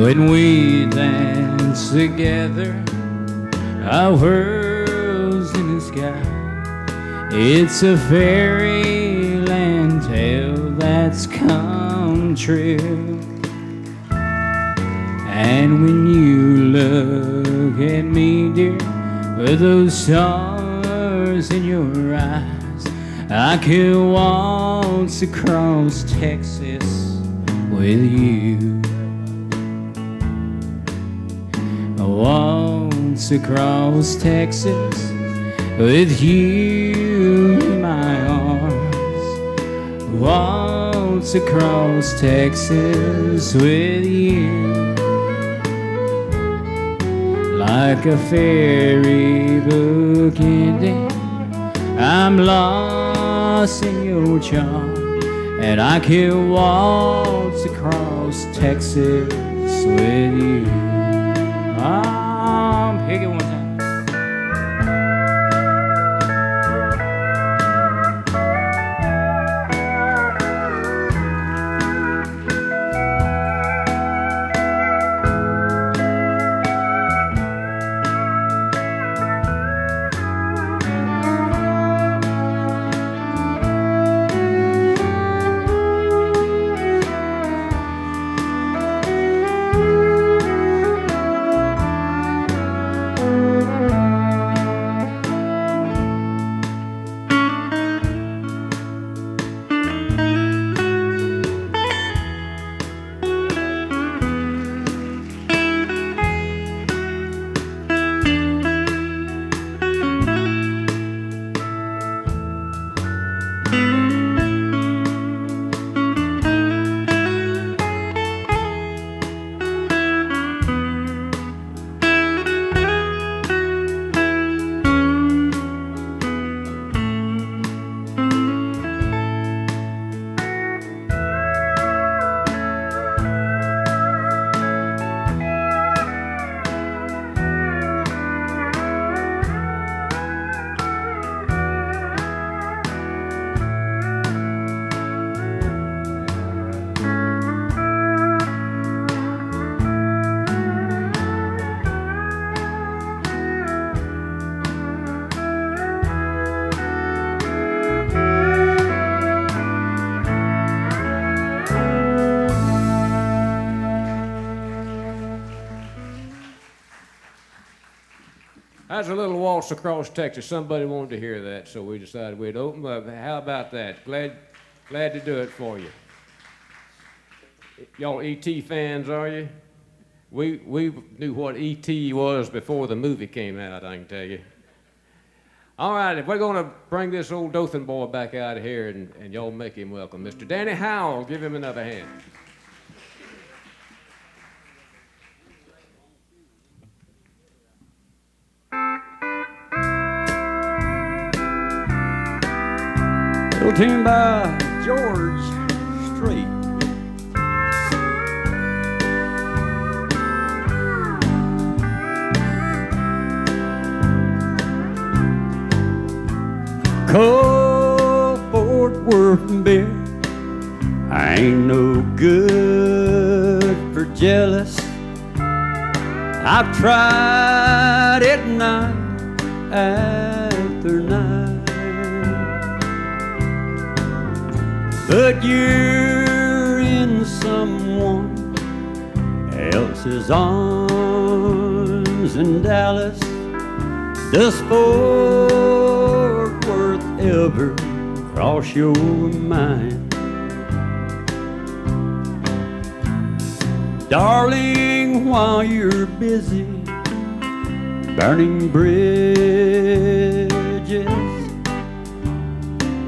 when we dance together, our world's in the sky. It's a fairyland tale that's come true. And when you look at me, dear, with those stars in your eyes, I could waltz across Texas with you. Waltz across Texas with you in my arms. Waltz across Texas with you. Like a fairy book ending, I'm lost in your charm, and I can waltz across Texas with you. Pick it one time. That's a little waltz across Texas. Somebody wanted to hear that, so we decided we'd open up. How about that? Glad to do it for you. Y'all E.T. fans, are you? We knew what E.T. was before the movie came out, I can tell you. All right, if we're going to bring this old Dothan boy back out of here and y'all make him welcome, Mr. Danny Howell, give him another hand. Little tune by George Strait. Cold Fort Worth beer, I ain't no good for jealous. I've tried it night after night. But you're in someone else's arms in Dallas. Does Fort Worth ever cross your mind? Darling, while you're busy burning bridges,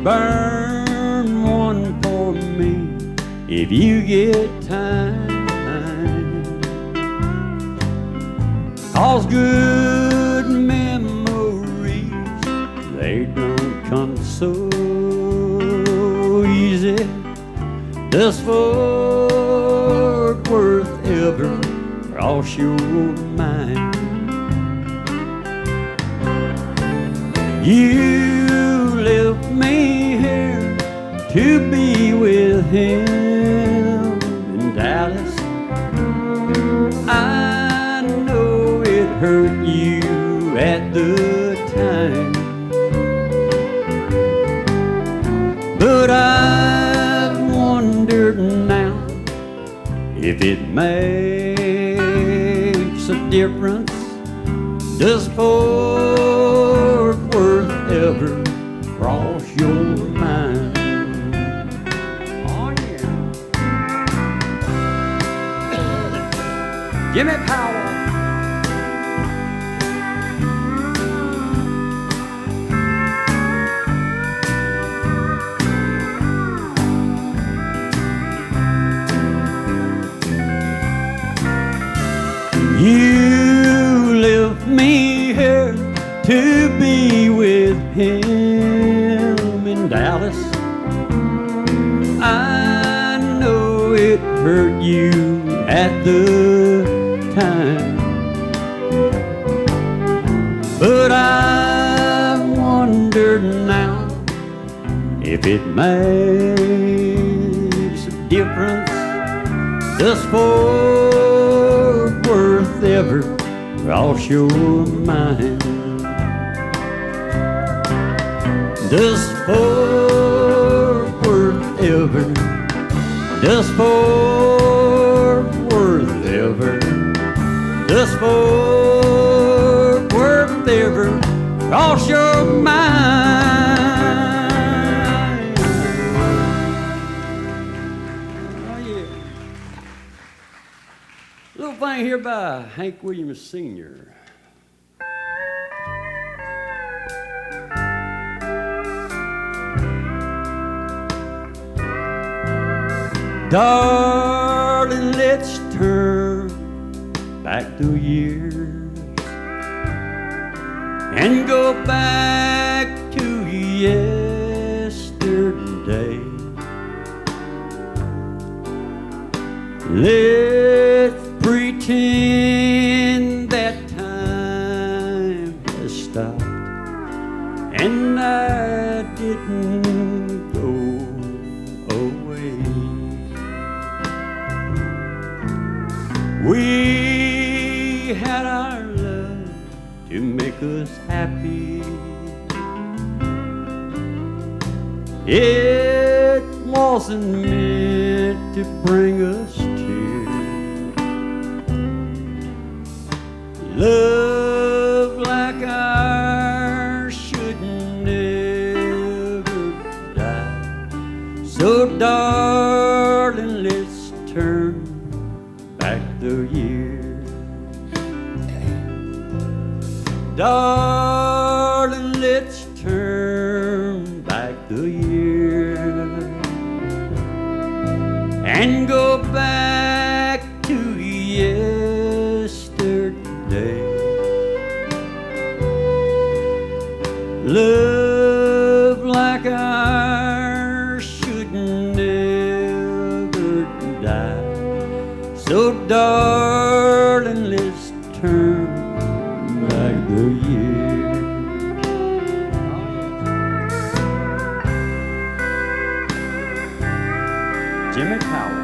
burn one for me if you get time. 'Cause good memories, they don't come so easy. Does Fort Worth ever cross your mind? You left me here to be with him in Dallas. hurt you at the time. But I've wondered now if it makes a difference. Does Fort Worth ever cross your mind? Oh yeah. Jimmy Powell. You left me here to be with him in Dallas. I know it hurt you at the time, but I wonder now if it makes a difference. Does Fort Worth ever cross your mind? Does Fort Worth ever, does Fort Worth ever, does Fort Worth ever cross your mind? Oh yeah. Little thing here by Hank Williams Sr. Darling, let's turn back the years and go back to yesterday. Let's pretend that time has stopped and I didn't go away. We had our love to make us happy. It wasn't meant to bring us tears. Love like ours should never die. So darling, let's turn back the years. Darling, let's turn back the years and go back to yesterday. Love like ours should never die. So darling, let's turn back the years. Jimmy Powell.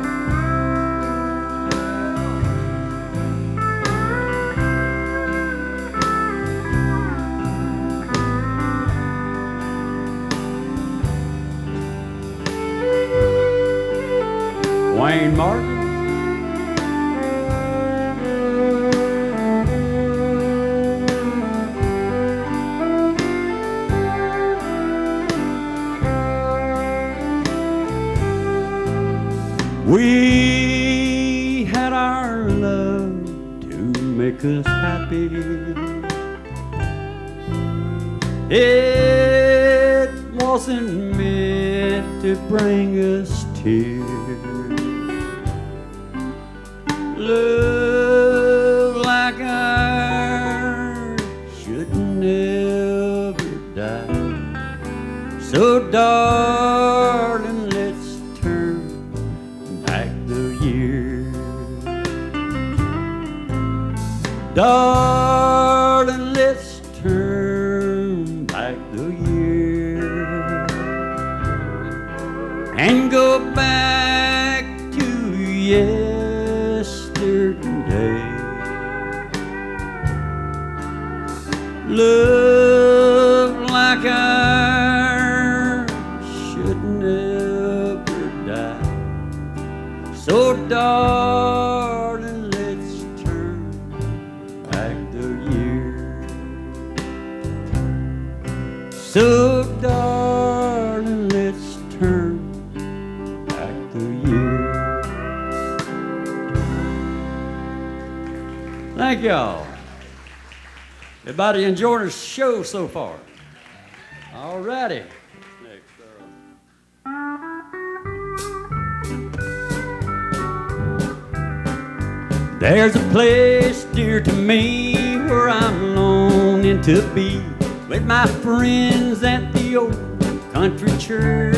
Wayne Martin. We had our love to make us happy. It wasn't meant to bring us tears. Love like ours should never die. So darling, let's turn back the years. Darling, let's turn back the years and go back to yesterday. Love like ours should never die. So darling, let's turn back the years. So darling, let's turn back the years. Thank y'all. Everybody enjoying the show so far? All righty. There's a place dear to me where I'm longing to be with my friends at the old country church.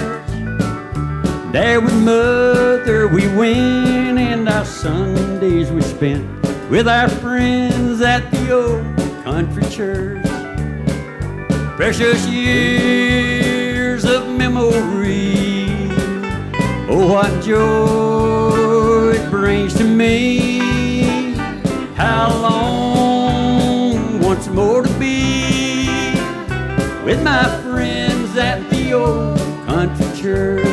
There with Mother we went, and our Sundays we spent with our friends at the old country church. Precious years of memory, oh what joy it brings to me. How long once more to be with my friends at the old country church.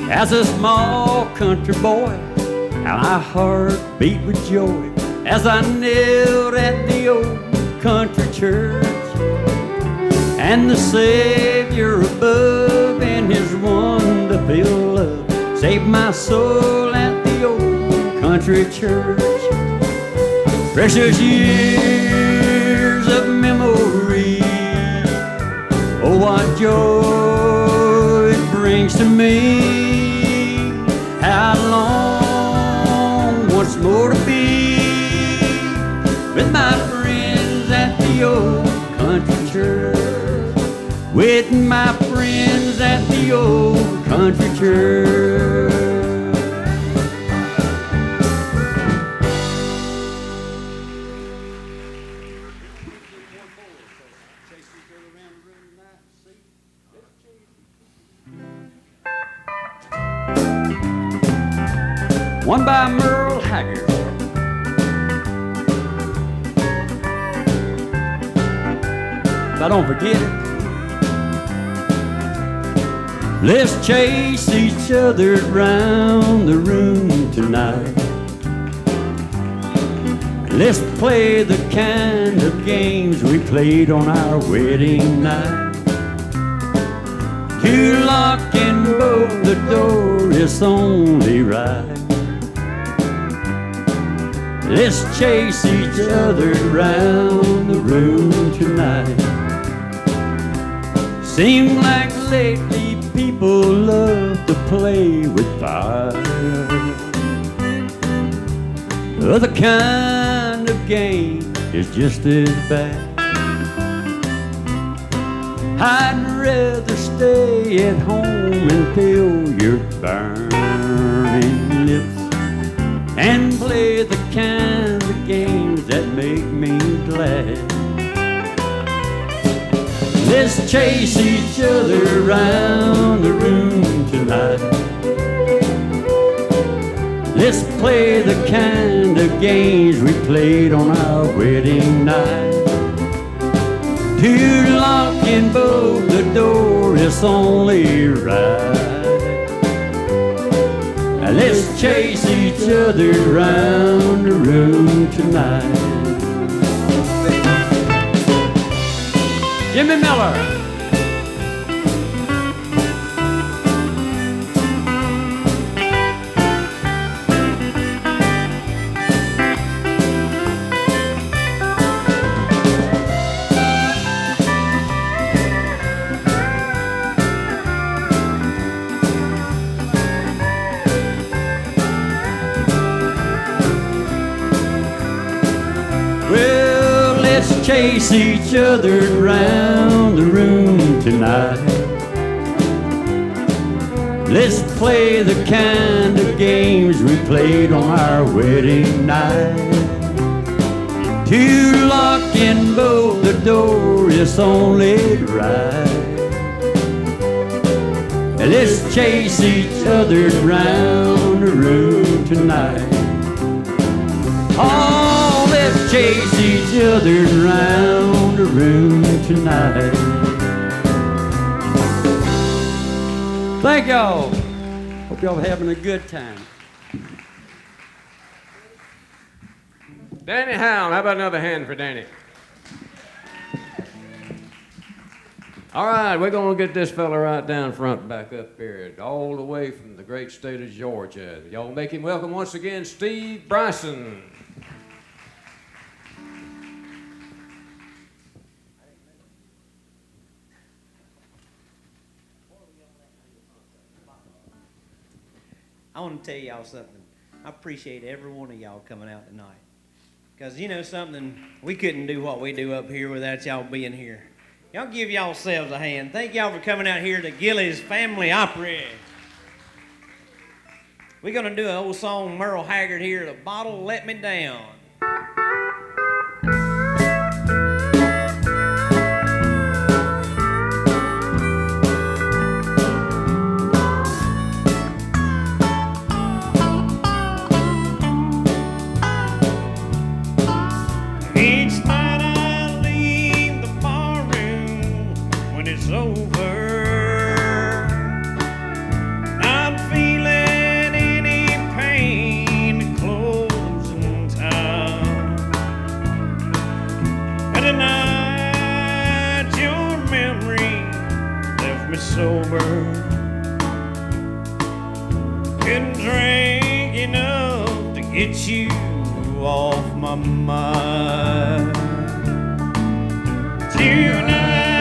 As a small country boy, how my heart beat with joy as I knelt at the old country church. And the Savior above and His wonderful love saved my soul at the old country church. Precious years of memory, oh what joy it brings to me. How long once more to be with my friends at the old country church. With my friends at the old country church. One by Merle Haggard. If I don't forget it. Let's chase each other round the room tonight. Let's play the kind of games we played on our wedding night. To lock and bolt the door is only right. Let's chase each other round the room tonight. Seems like lately people love to play with fire. The other kind of game is just as bad. I'd rather stay at home and feel your burning lips and play the kind of games that make me glad. Let's chase each other around the room tonight. Let's play the kind of games we played on our wedding night. To lock and bolt the door is only right. Let's chase each other around the room tonight. Jimmy Miller. Chase each other around the room tonight. Let's play the kind of games we played on our wedding night. To lock and bolt the door is only right. Let's chase each other round the room tonight. Oh, let's chase each other round the room tonight. Thank y'all. Hope y'all having a good time. Danny Howell, how about another hand for Danny? All right, we're going to get this fella right down front back up here, all the way from the great state of Georgia. Y'all make him welcome once again, Steve Bryson. I want to tell y'all something. I appreciate every one of y'all coming out tonight. Because you know something, we couldn't do what we do up here without y'all being here. Y'all give yourselves a hand. Thank y'all for coming out here to Gilley's Family Opry. We're going to do an old song, Merle Haggard here, The Bottle Let Me Down. Each night I leave the barroom when it's over. Not feeling any pain at closing time. But tonight your memory left me sober. Couldn't drink enough to get you off my mind. Tonight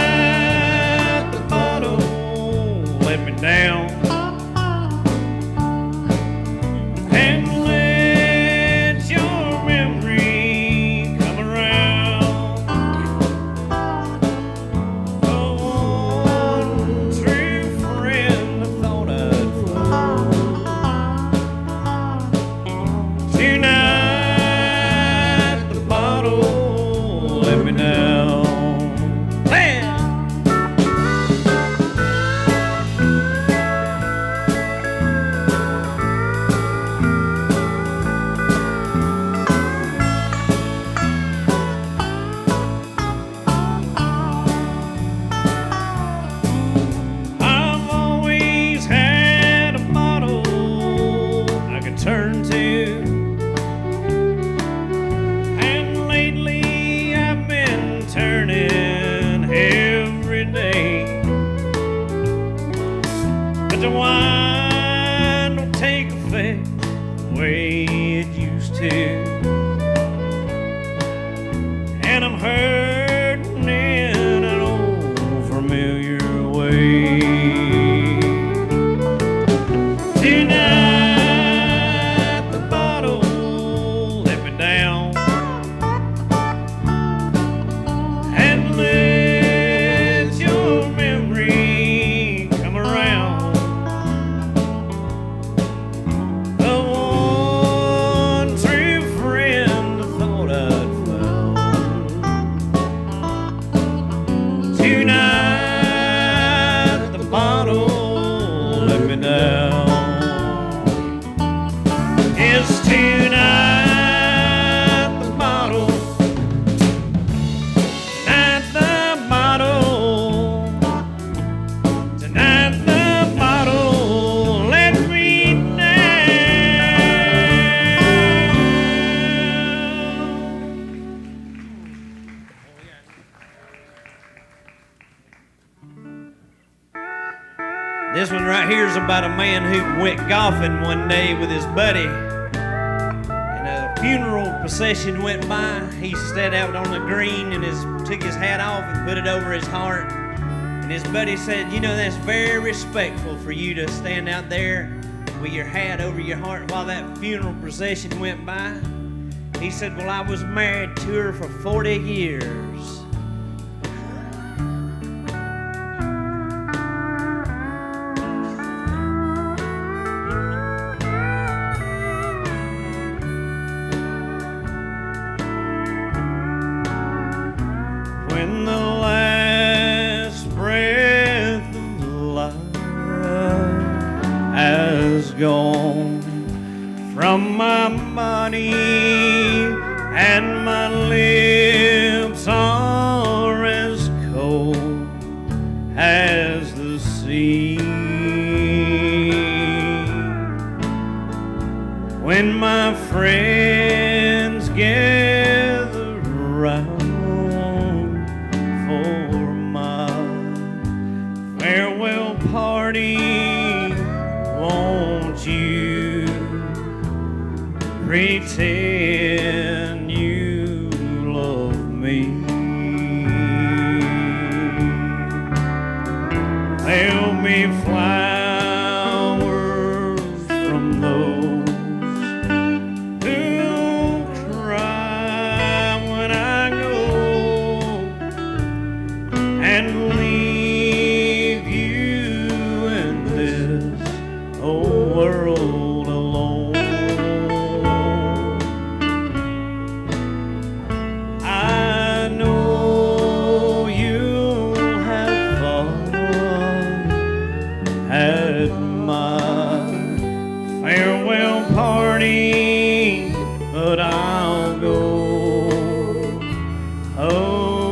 the bottle let me down, and let your memory come around. The one true friend I thought I'd found. Tonight let me down. I've always had a bottle I could turn to. Turning every day, but the wine don't take effect the way it used to, and I'm hurting in an old familiar way. Tonight the bottle let me down, let your memory come around. The one true friend I thought I'd found. Tonight the bottle let me down. It's tonight the bottle. This one right here is about a man who went golfing one day with his buddy, and a funeral procession went by. He stood out on the green and took his hat off and put it over his heart. And his buddy said, "You know, that's very respectful for you to stand out there with your hat over your heart while that funeral procession went by." He said, "Well, I was married to her for 40 years." when the last breath of life has gone from my body and my lips are as cold as the sea. When my friends gather round for my farewell party, won't you pretend you love me? There'll be flowers from those who cry when I go and leave you in this old world alone. I know you'll have fun at my farewell party, but I'll go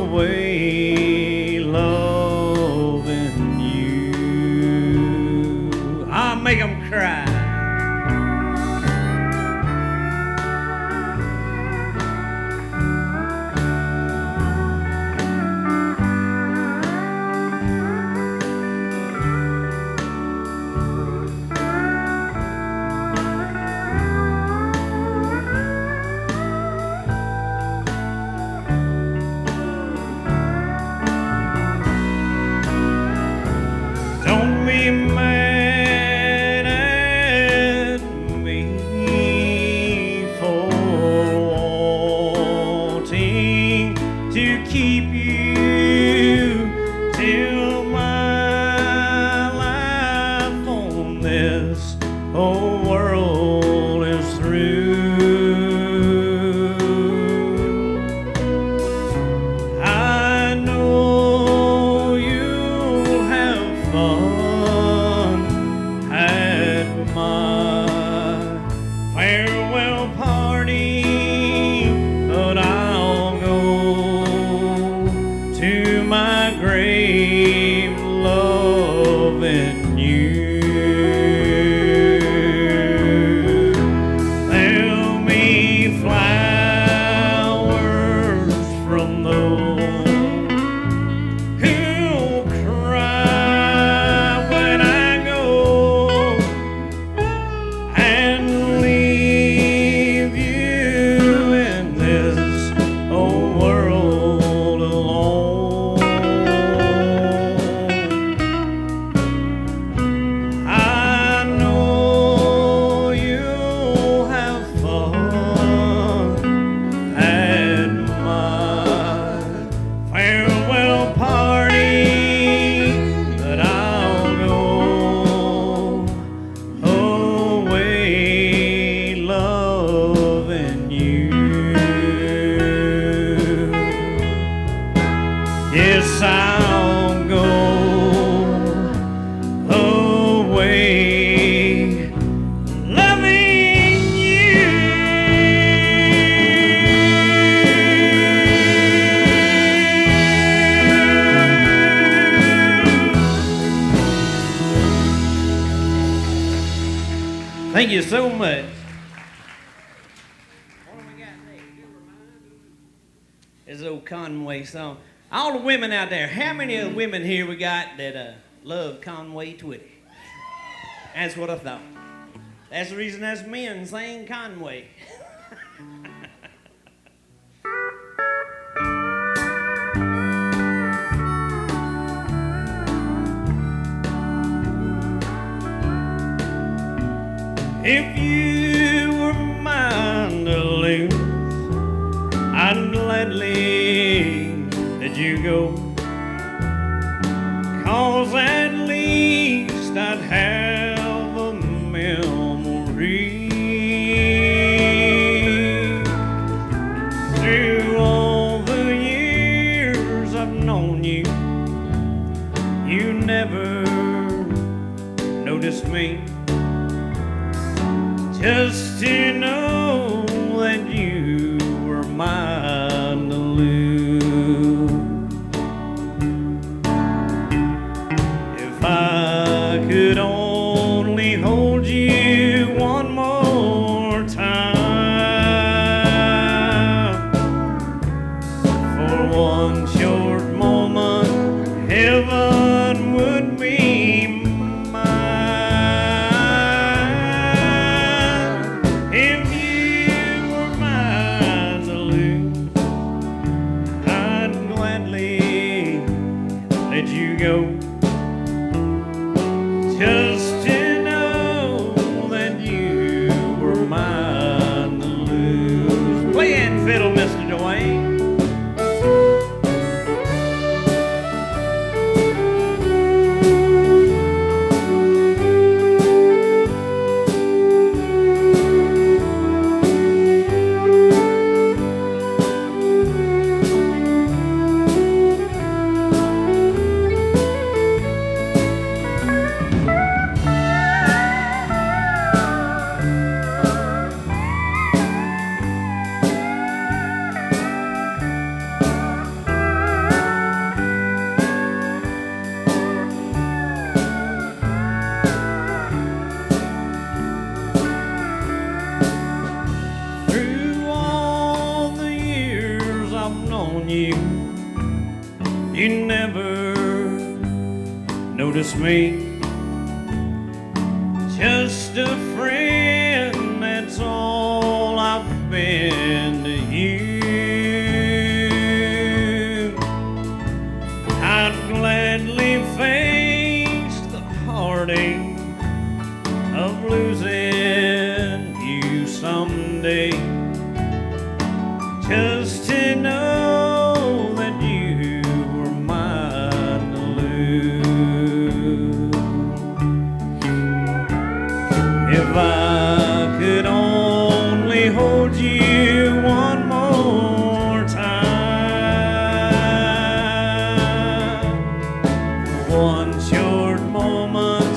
away loving you. I'll make 'em cry. Don't be mad at me for wanting to keep you till my life on this whole world is through. I know you'll have fun at my farewell party, but I'll go to my grave loving you. There'll be flowers from those who'll cry when I go and leave you in this old world alone. I know you'll have fun at my farewell party, but I'll go away loving you. Yes, I'll go away loving you. Thank you so much. What have we got next? This old Conway song. All the women out there, how many of the women here we got that love Conway Twitty? That's what I thought. That's the reason us men sang Conway. If you were mine to lose, I'd gladly let you go. 'Cause at least I'd have a memory. Through all the years me. Just to know that you were mine to lose. If I could only hold you one more time, for one short moment, heaven would be mine. If you were mine to lose, I'd gladly let you go. Just to know that you were mine to lose. Play that fiddle, Mr. Dwayne. Through all the years I've known you, you never noticed me. Just a friend, that's all I've been to you. I'd gladly face the heartache of losing you someday. Just to know that you were mine to lose. If I could only hold you one more time, one short moment,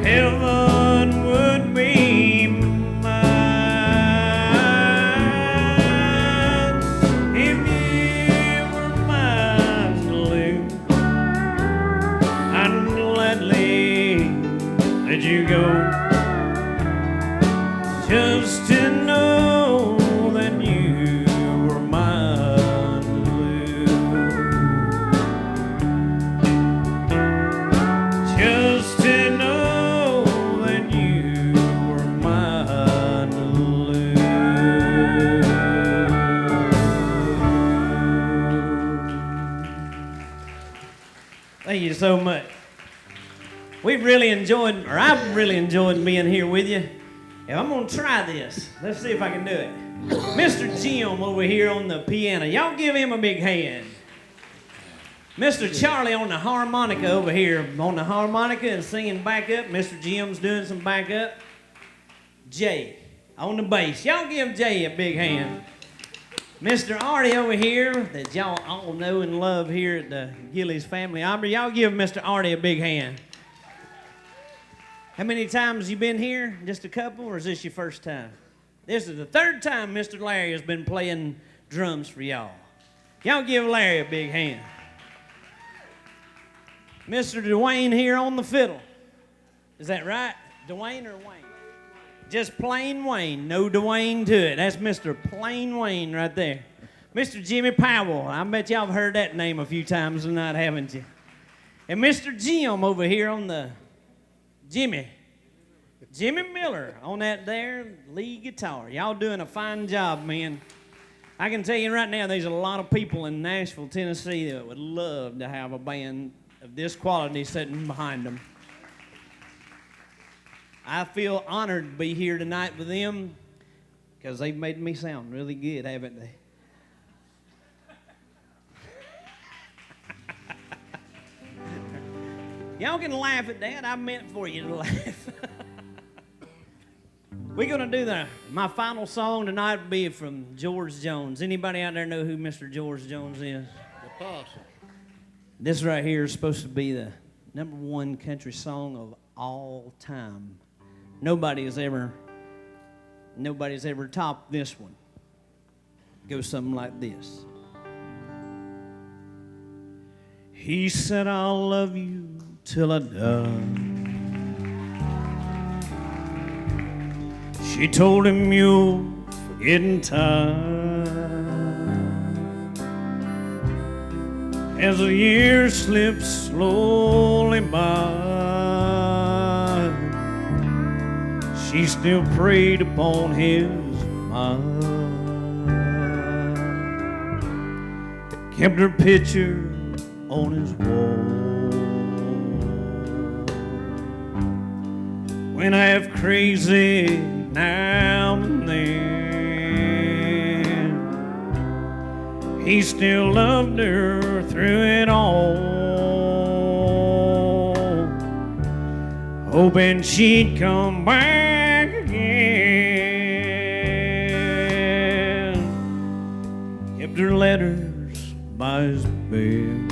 heaven would be mine. If you were mine to lose, I'd gladly let you go. Just to know that you were mine to lose. Just to know that you were mine to lose. Thank you so much. We've really enjoyed, or I've really enjoyed being here with you. And I'm gonna try this. Let's see if I can do it. Mr. Jim over here on the piano. Y'all give him a big hand. Mr. Charlie on the harmonica over here on the harmonica and singing backup. Mr. Jim's doing some backup. Jay on the bass. Y'all give Jay a big hand. Mr. Artie over here that y'all all know and love here at the Gilley's Family Opry. Y'all give Mr. Artie a big hand. How many times you been here? Just a couple, or is this your first time? This is the third time Mr. Larry has been playing drums for y'all. Y'all give Larry a big hand. Mr. Dwayne here on the fiddle. Is that right? Dwayne or Wayne? Just plain Wayne, no Dwayne to it. That's Mr. Plain Wayne right there. Mr. Jimmy Powell. I bet y'all have heard that name a few times tonight, haven't you? And Mr. Jim over here on the Jimmy Miller on that there lead guitar. Y'all doing a fine job, man. I can tell you right now, there's a lot of people in Nashville, Tennessee that would love to have a band of this quality sitting behind them. I feel honored to be here tonight with them because they've made me sound really good, haven't they? Y'all can laugh at that. I meant for you to laugh. We're going to do my final song tonight will be from George Jones. Anybody out there know who Mr. George Jones is? The possum. This right here is supposed to be the #1 country song of all time. Nobody's ever topped this one. It goes something like this. He said, I'll love you till I die. She told him, you're getting tired. As the years slip slowly by, she still preyed upon his mind. Kept her picture on his wall. Went half crazy now and then. He still loved her through it all, hoping she'd come back again. Kept her letters by his bed.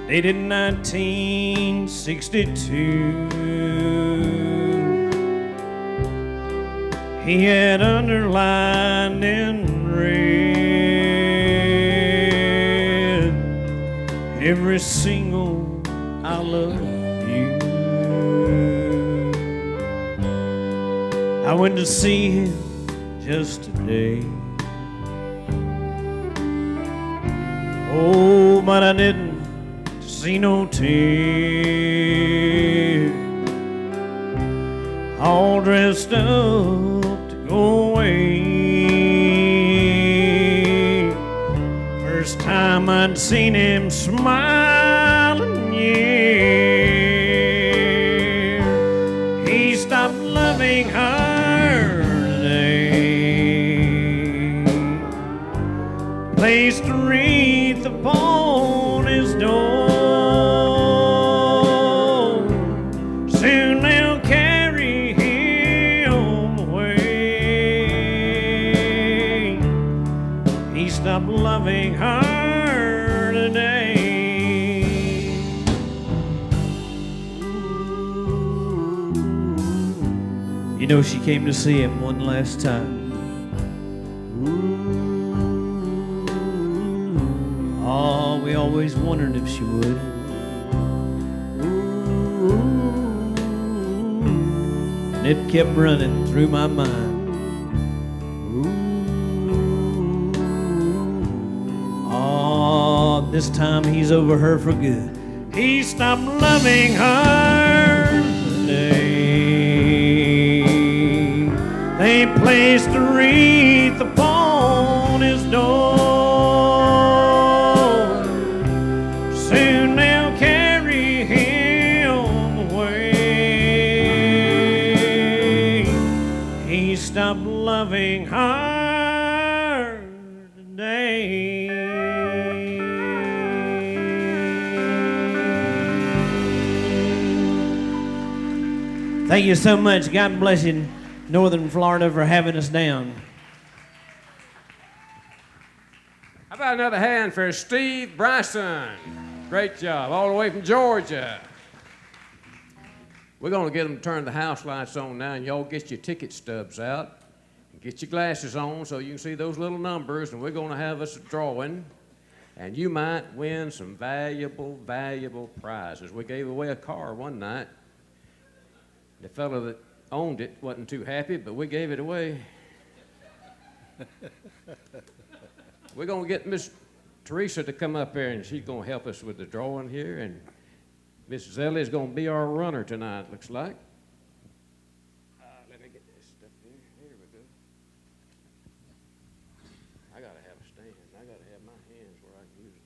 Dated 1962. He had underlined in red every single I love you. I went to see him just today. Oh, but I didn't see no tears. All dressed up to go away. First time I'd seen him smiling, yeah. He stopped loving her today. Placed a wreath upon his door. Soon they'll carry him away. He stopped loving her today. You know, she came to see him one last time. Oh, we always wondered if she would. And it kept running through my mind. Oh, this time he's over her for good. He stopped loving her today. They placed a wreath upon his door. Soon they'll carry him away. He stopped loving her today. Thank you so much. God bless you, Northern Florida, for having us down. How about another hand for Steve Bryson? Great job, all the way from Georgia. We're going to get them to turn the house lights on now, and y'all get your ticket stubs out. And get your glasses on so you can see those little numbers, and we're going to have us a drawing. And you might win some valuable, valuable prizes. We gave away a car one night. The fellow that owned it wasn't too happy, but we gave it away. We're going to get Miss Teresa to come up here, and she's going to help us with the drawing here. And Mrs. Ellie's going to be our runner tonight, looks like. Let me get this stuff here. Here we go. I got to have a stand. I got to have my hands where I can use it.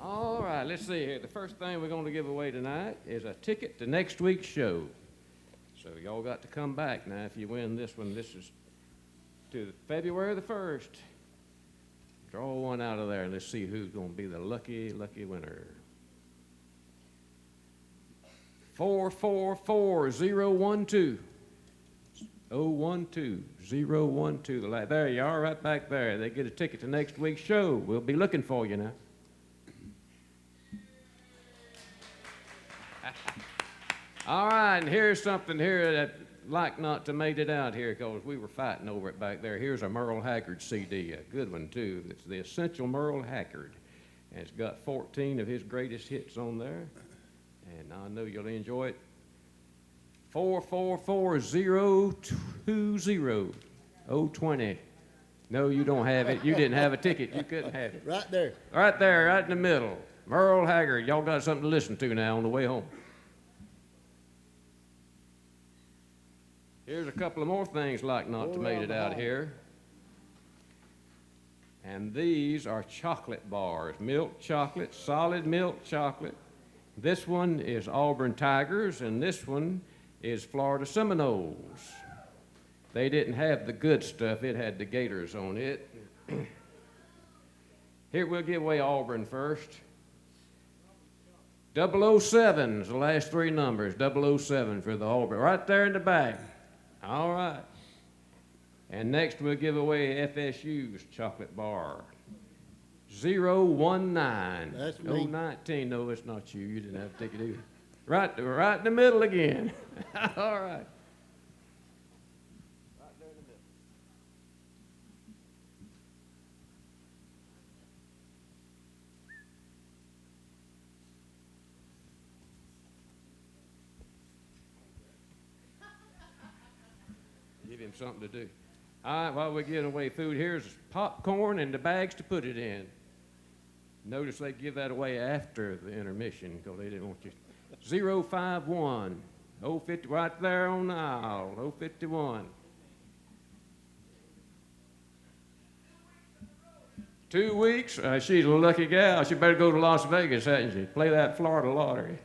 All right, let's see here. The first thing we're going to give away tonight is a ticket to next week's show. So y'all got to come back now if you win this one. This is to February the 1st. Draw one out of there and let's see who's going to be the lucky, lucky winner. 444-012. 012-012. There you are, right back there. They get a ticket to next week's show. We'll be looking for you now. All right, and here's something here that like not to made it out here because we were fighting over it back there. Here's a Merle Haggard CD, a good one too. It's the Essential Merle Haggard, and it's got 14 of his greatest hits on there, and I know you'll enjoy it. 444-020-020. No, you don't have it. You didn't have a ticket. You couldn't have it. Right there. Right there, right in the middle. Merle Haggard. Y'all got something to listen to now on the way home. Here's a couple of more things like not to made it out here. And these are chocolate bars. Milk chocolate, solid milk chocolate. This one is Auburn Tigers, and this one is Florida Seminoles. They didn't have the good stuff. It had the Gators on it. Here, we'll give away Auburn first. 007's the last three numbers. 007 for the Auburn. Right there in the back. All right. And next we'll give away FSU's chocolate bar. 019. That's me. 019. No, it's not you. You didn't have to take it either. Right in the middle again. All right. Right there in the middle. Give him something to do. All right, while we're giving away food, here's popcorn and the bags to put it in. Notice they give that away after the intermission because they didn't want you. 051, 050, right there on the aisle, 051. 2 weeks? She's a lucky gal. She better go to Las Vegas, hadn't she? Play that Florida lottery.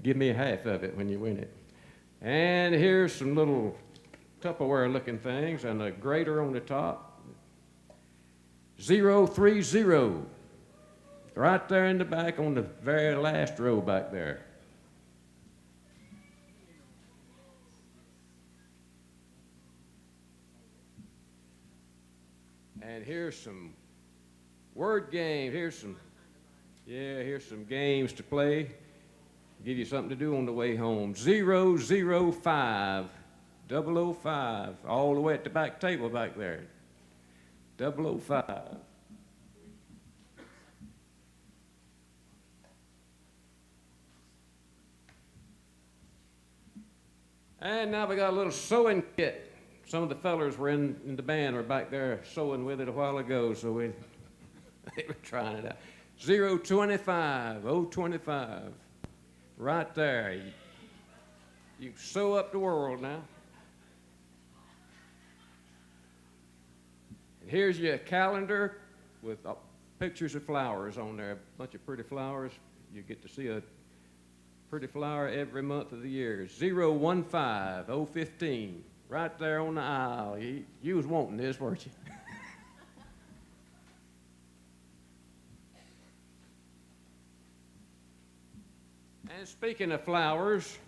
Give me half of it when you win it. And here's some little Tupperware looking things and a grater on the top. 030. Right there in the back on the very last row back there. And here's some word games. Here's some games to play. Give you something to do on the way home. 005. 005. All the way at the back table back there. 005. And now we got a little sewing kit. Some of the fellers were in the band were back there sewing with it a while ago, so they were trying it out. 025, 025. Right there. You sew up the world now. And here's your calendar with pictures of flowers on there, a bunch of pretty flowers. You get to see a pretty flower every month of the year. 015, 015, right there on the aisle. You was wanting this, weren't you? And speaking of flowers,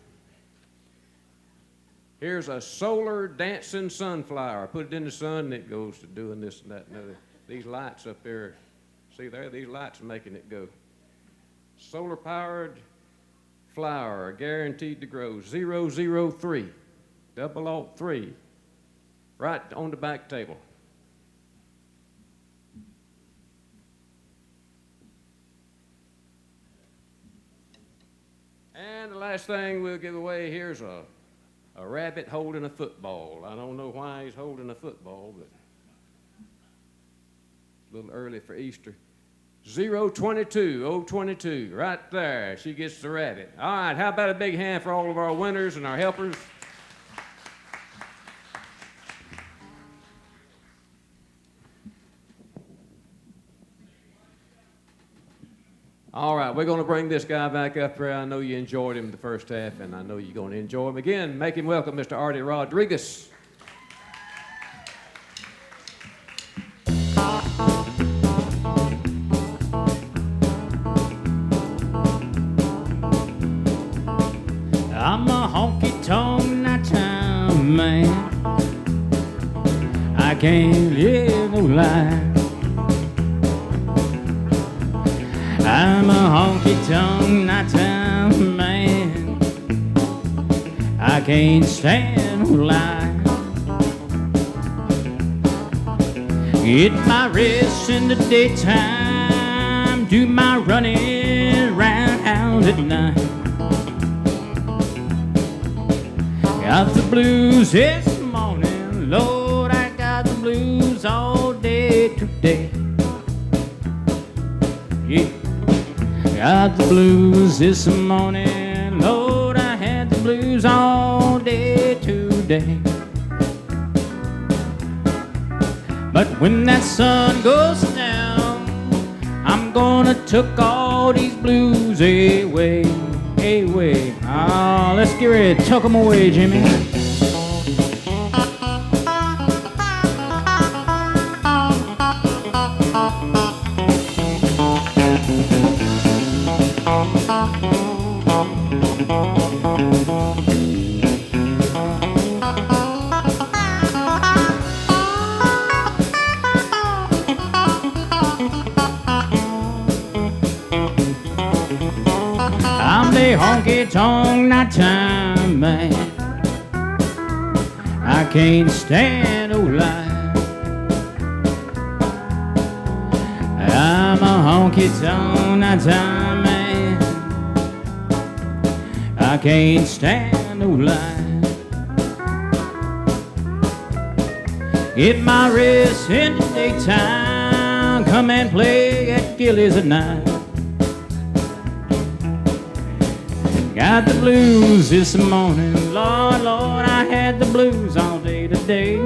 here's a solar dancing sunflower. Put it in the sun and it goes to doing this and that and other. These lights up there, see there? These lights are making it go. Solar powered flower, guaranteed to grow. 003, 003, right on the back table. And the last thing we'll give away, here's a rabbit holding a football. I don't know why he's holding a football, but a little early for Easter. 022, 022, right there. She gets the rabbit. All right, how about a big hand for all of our winners and our helpers? All right, we're going to bring this guy back up here. I know you enjoyed him the first half, and I know you're going to enjoy him again. Make him welcome, Mr. Artie Rodriguez. I'm a honky-tonk nighttime man. can't live no lie. I'm a honky-tonk nighttime man. I can't stand no lie. Get my rest in the daytime, do my running round at night. Got the blues this morning, Lord, I got the blues all day today. Yeah. Got the blues this morning, Lord, I had the blues all day today. But when that sun goes down, I'm gonna tuck all these blues away, away. Ah, let's get ready, tuck them away, Jimmy. I'm the honky-tonk nighttime man. I can't stand no lie. I'm a honky-tonk nighttime man. I can't stand no lie. Get my rest in the daytime, come and play at Gilley's at night. Got the blues this morning, Lord, Lord, I had the blues all day today.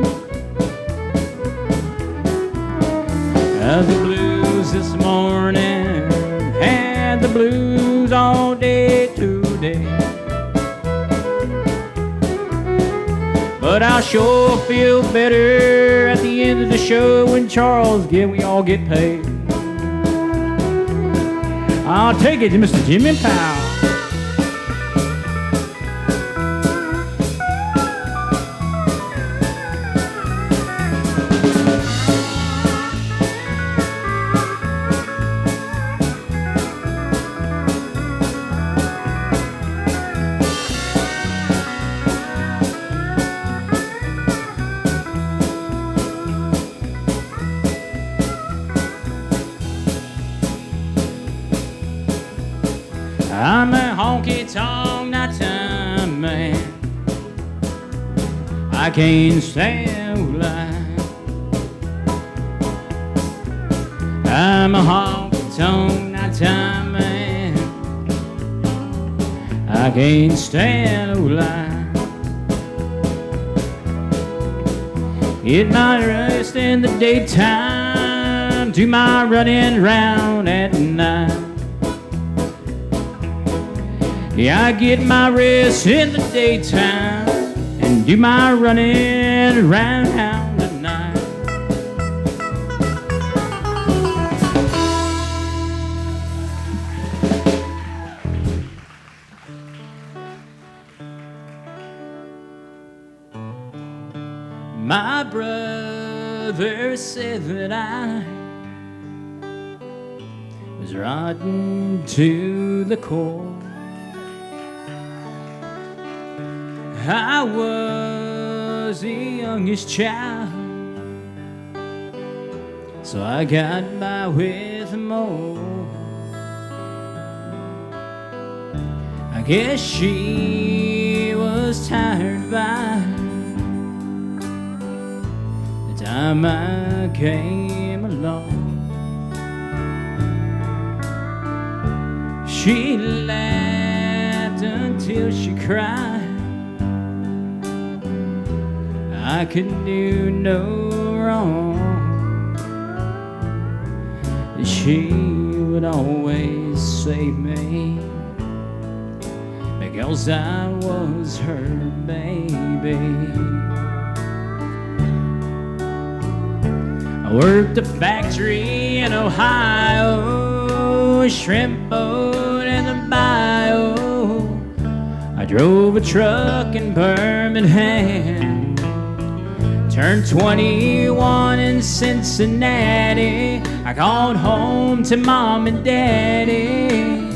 Got the blues this morning, had the blues all day today. But I'll sure feel better at the end of the show when Charles we all get paid. I'll take it to Mr. Jimmy Powell. I'm a honky-tonk nighttime man. I can't stand no lie. I'm a honky-tonk nighttime man. I can't stand no lie. Get my rest in the daytime, do my running round at night. Yeah, I get my rest in the daytime and do my running around at night. My brother said that I was rotten to the core. I was the youngest child, so I got by with more. I guess she was tired by the time I came along. She laughed until she cried. I could do no wrong. She would always save me because I was her baby. I worked a factory in Ohio, a shrimp boat in the bayou. I drove a truck in Birmingham, Turned 21 in Cincinnati. I called home to mom and daddy.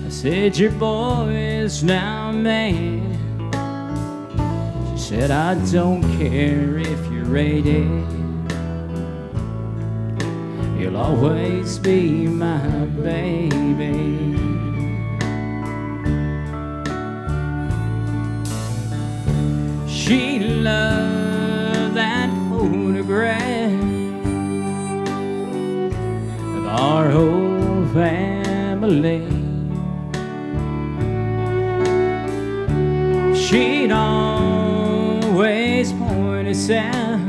I said, your boy is now a man. She said, I don't care if you're ready. You'll always be my baby. She loved that photograph of our whole family. She'd always point us out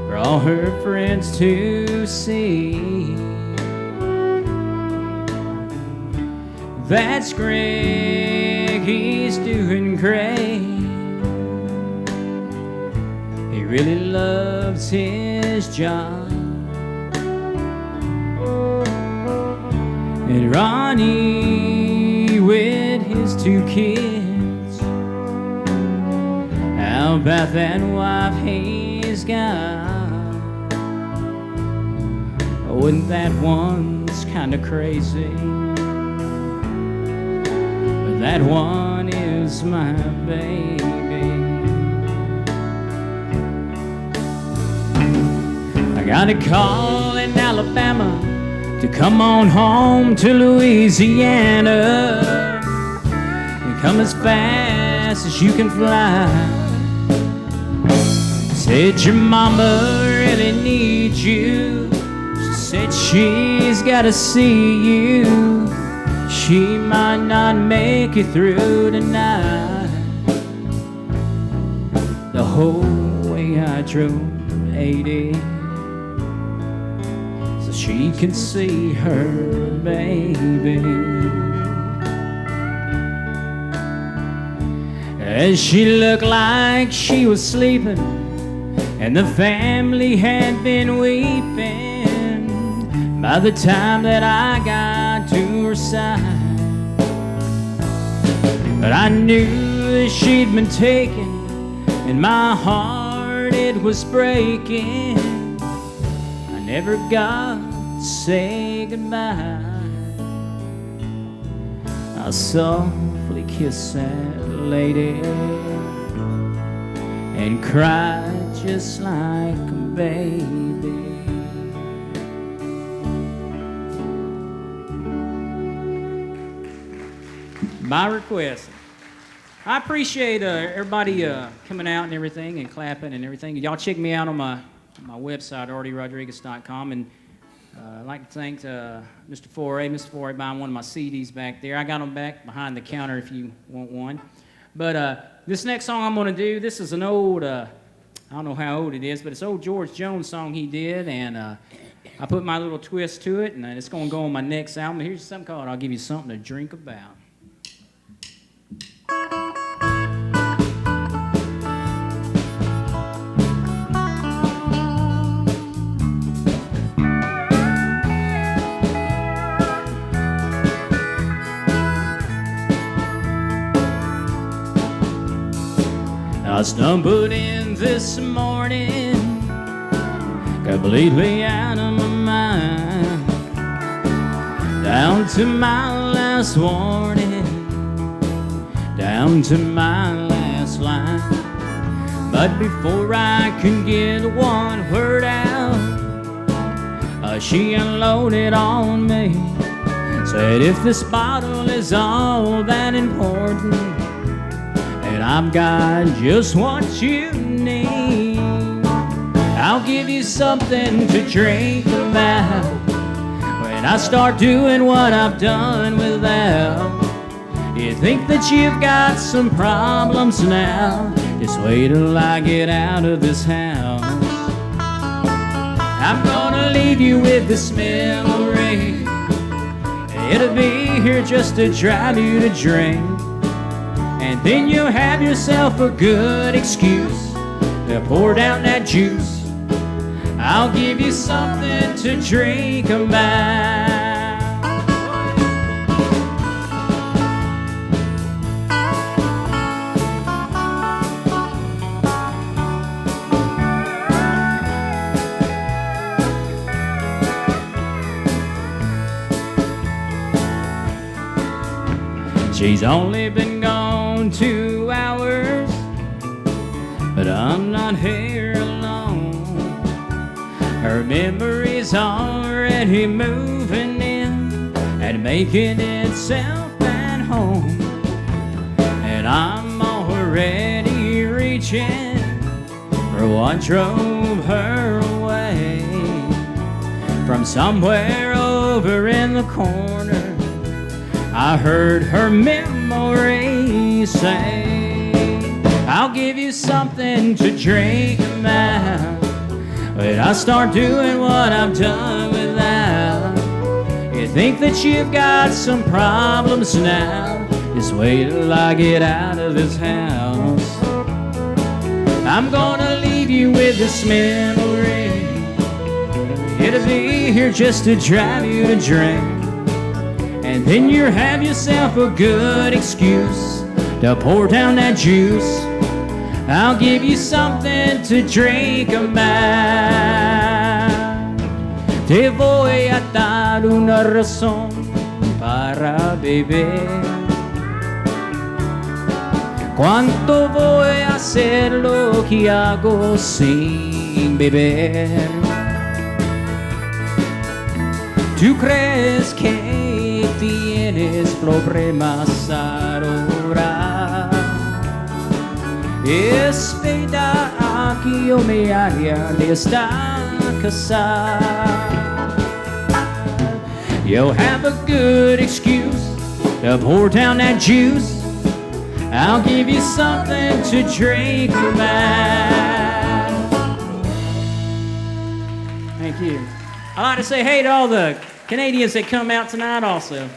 for all her friends to see. That's Greg, he's doing great. He really loves his job. And Ronnie with his 2 kids. How about that wife he's got? Oh, and that one's kinda crazy. That one is my baby. I got a call in Alabama to come on home to Louisiana and come as fast as you can fly. Said your mama really needs you. She said she's gotta see you. She might not make it through tonight. The whole way I drove 80 so she can see her baby. As she looked like she was sleeping and the family had been weeping by the time that I got to her side. But I knew that she'd been taken, and my heart, it was breaking. I never got to say goodbye. I softly kissed that lady and cried just like a baby. My request. I appreciate everybody coming out and everything and clapping and everything. Y'all check me out on my website, artierodriguez.com. And I'd like to thank Mr. Foray. Mr. Foray buying one of my CDs back there. I got them back behind the counter if you want one. But this next song I'm going to do, this is an old, I don't know how old it is, but it's an old George Jones song he did. And I put my little twist to it, and it's going to go on my next album. Here's something called I'll Give You Something to Drink About. I stumbled in this morning, completely out of my mind, down to my last warning, down to my last line. But before I could get one word out, she unloaded on me, said if this bottle is all that important, and I've got just what you need, I'll give you something to drink about when I start doing what I've done without. You think that you've got some problems now, just wait till I get out of this house. I'm gonna leave you with this memory, it'll be here just to drive you to drink. And then you'll have yourself a good excuse to pour down that juice. I'll give you something to drink about. She's only been gone 2 hours, but I'm not here alone. Her memory's already moving in and making itself at home. And I'm already reaching for what drove her away. From somewhere over in the corner, I heard her memory say, I'll give you something to drink now when I start doing what I've done without. You think that you've got some problems now, just wait till I get out of this house. I'm gonna leave you with this memory. It'll be here just to drive you to drink, and then you'll have yourself a good excuse to pour down that juice. I'll give you something to drink about. Te voy a dar una razón para beber. ¿Cuánto voy a hacer lo que hago sin beber? ¿Tú crees que tienes problemas ahora? Espera que yo me haya de estar casado. You'll have a good excuse to pour down that juice. I'll give you something to drink about. Thank you. I'd like to say hey to all the Canadians that come out tonight also.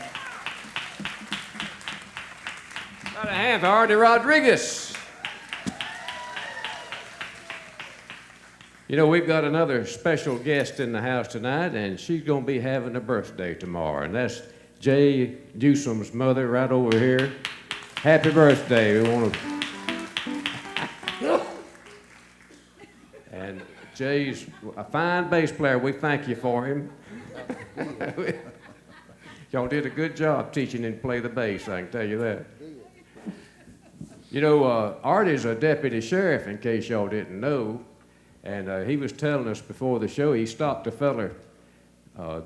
Got a hand for Artie Rodriguez. You know, we've got another special guest in the house tonight, and she's going to be having a birthday tomorrow, and that's Jay Newsom's mother right over here. Happy birthday. We want to... And Jay's a fine bass player. We thank you for him. Y'all did a good job teaching him to play the bass, I can tell you that. You know, Artie's a deputy sheriff, in case y'all didn't know. And he was telling us before the show, he stopped a feller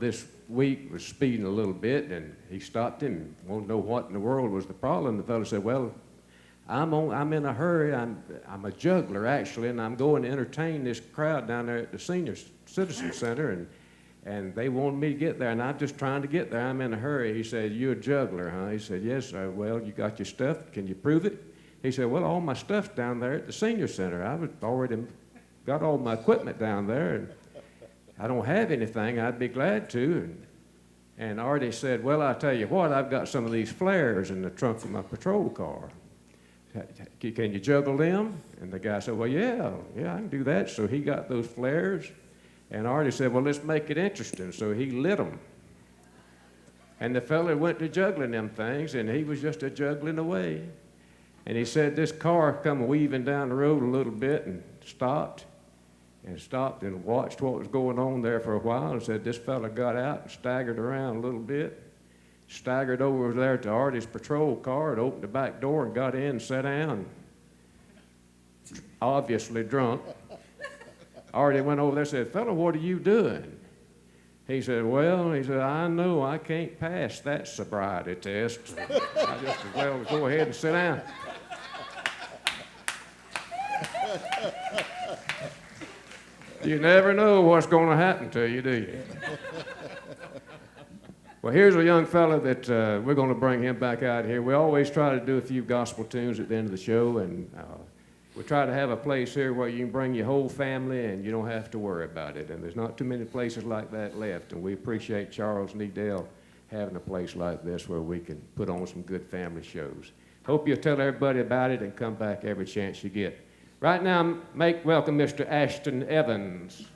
this week, was speeding a little bit, and he stopped him, wanted to know what in the world was the problem. The fella said, well, I'm in a hurry. I'm a juggler, actually, and I'm going to entertain this crowd down there at the Senior Citizen Center, and they wanted me to get there, and I'm just trying to get there. I'm in a hurry. He said, you're a juggler, huh? He said, yes. Well, you got your stuff. Can you prove it? He said, well, all my stuff's down there at the Senior Center. I was already got all my equipment down there, and I don't have anything. I'd be glad to. And Artie said, well, I'll tell you what, I've got some of these flares in the trunk of my patrol car. Can you juggle them? And the guy said, well, yeah, I can do that. So he got those flares, and Artie said, well, let's make it interesting. So he lit them. And the fella went to juggling them things, and he was just a juggling away. And he said this car come weaving down the road a little bit and stopped and watched what was going on there for a while, and said this fella got out and staggered around a little bit, staggered over there to Artie's patrol car and opened the back door and got in and sat down, obviously drunk. Artie went over there and said, fella, what are you doing? He said, well, I know I can't pass that sobriety test. I just as well go ahead and sit down. You never know what's going to happen to you, do you? Well, here's a young fella that we're going to bring him back out here. We always try to do a few gospel tunes at the end of the show, and we try to have a place here where you can bring your whole family and you don't have to worry about it. And there's not too many places like that left, and we appreciate Charles Needell having a place like this where we can put on some good family shows. Hope you'll tell everybody about it and come back every chance you get. Right now, make welcome Mr. Ashton Evans.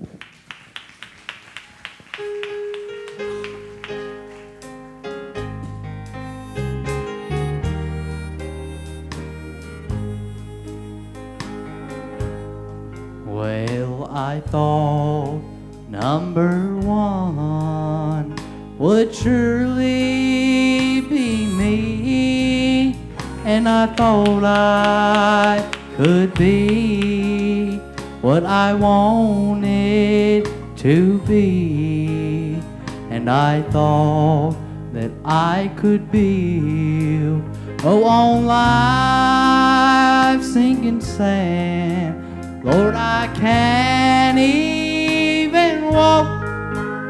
Well, I thought number one would surely be me. and I thought I could be what I wanted to be, and I thought that I could build, oh, on life's sinking sand. Lord, I can't even walk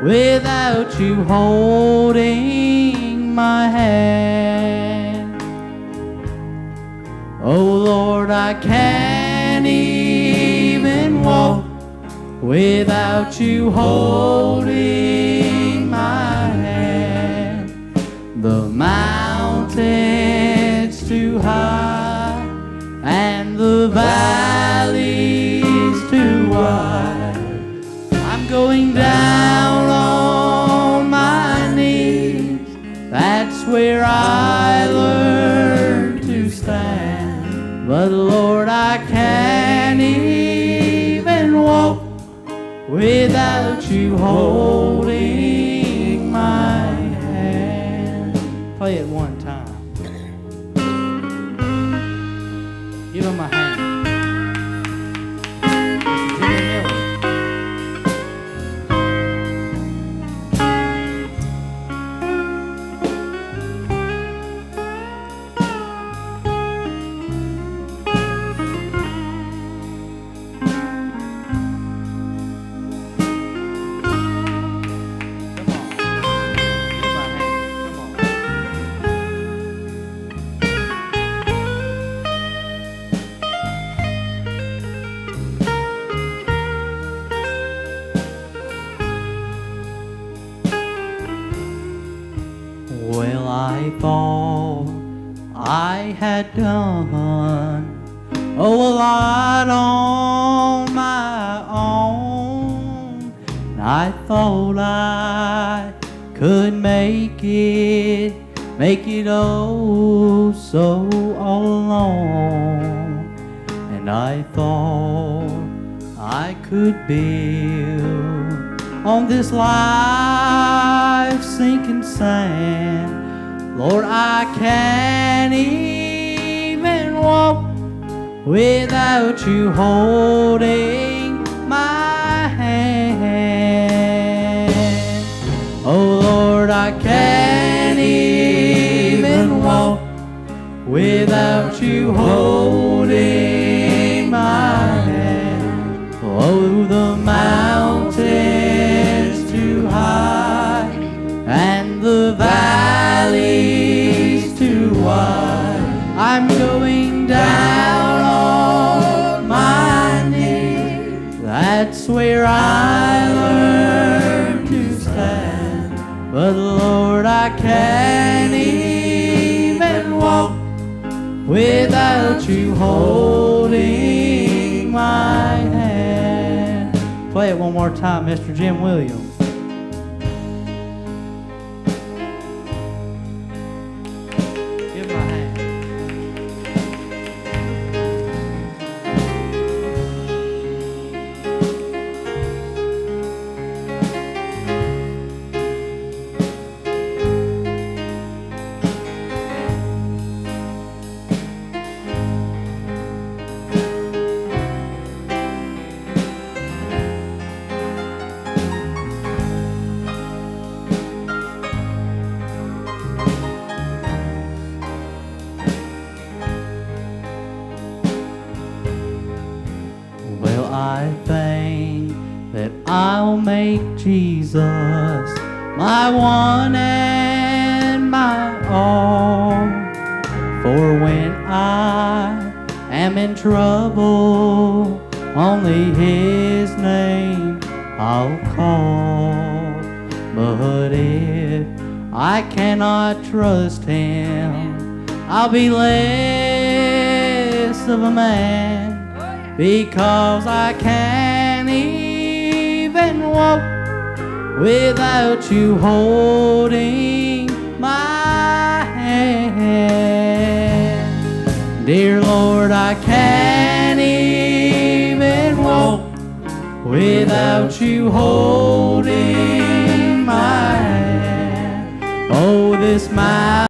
without you holding my hand. Oh Lord, I can't even walk without you holding my hand. The mountain's too high and the valley's too wide. I'm going down on my knees. That's where I learned to stand. But Lord, I can't even walk without you holding my hand. Play it one time. Give him a hand. Well, I thought I had done, oh, a lot on my own. I thought I could make it oh so all alone. And I thought I could build on this life sinking sand. Lord, I can't even walk without you holding my hand. Oh Lord, I can't even walk without you holding my hand. Oh, the mountain's too high and the valley's too wide. I'm going down on my knees. That's where I learned to stand. But Lord, I can't even walk without you holding my hand. Play it one more time, Mr. Jim Williams. Give him a hand. I think that I'll make Jesus my one and my all. For when I am in trouble, only His name I'll call. But if I cannot trust Him, I'll be less of a man. Because I can't even walk without you holding my hand. Dear Lord, I can't even walk without you holding my hand. Oh, this mountain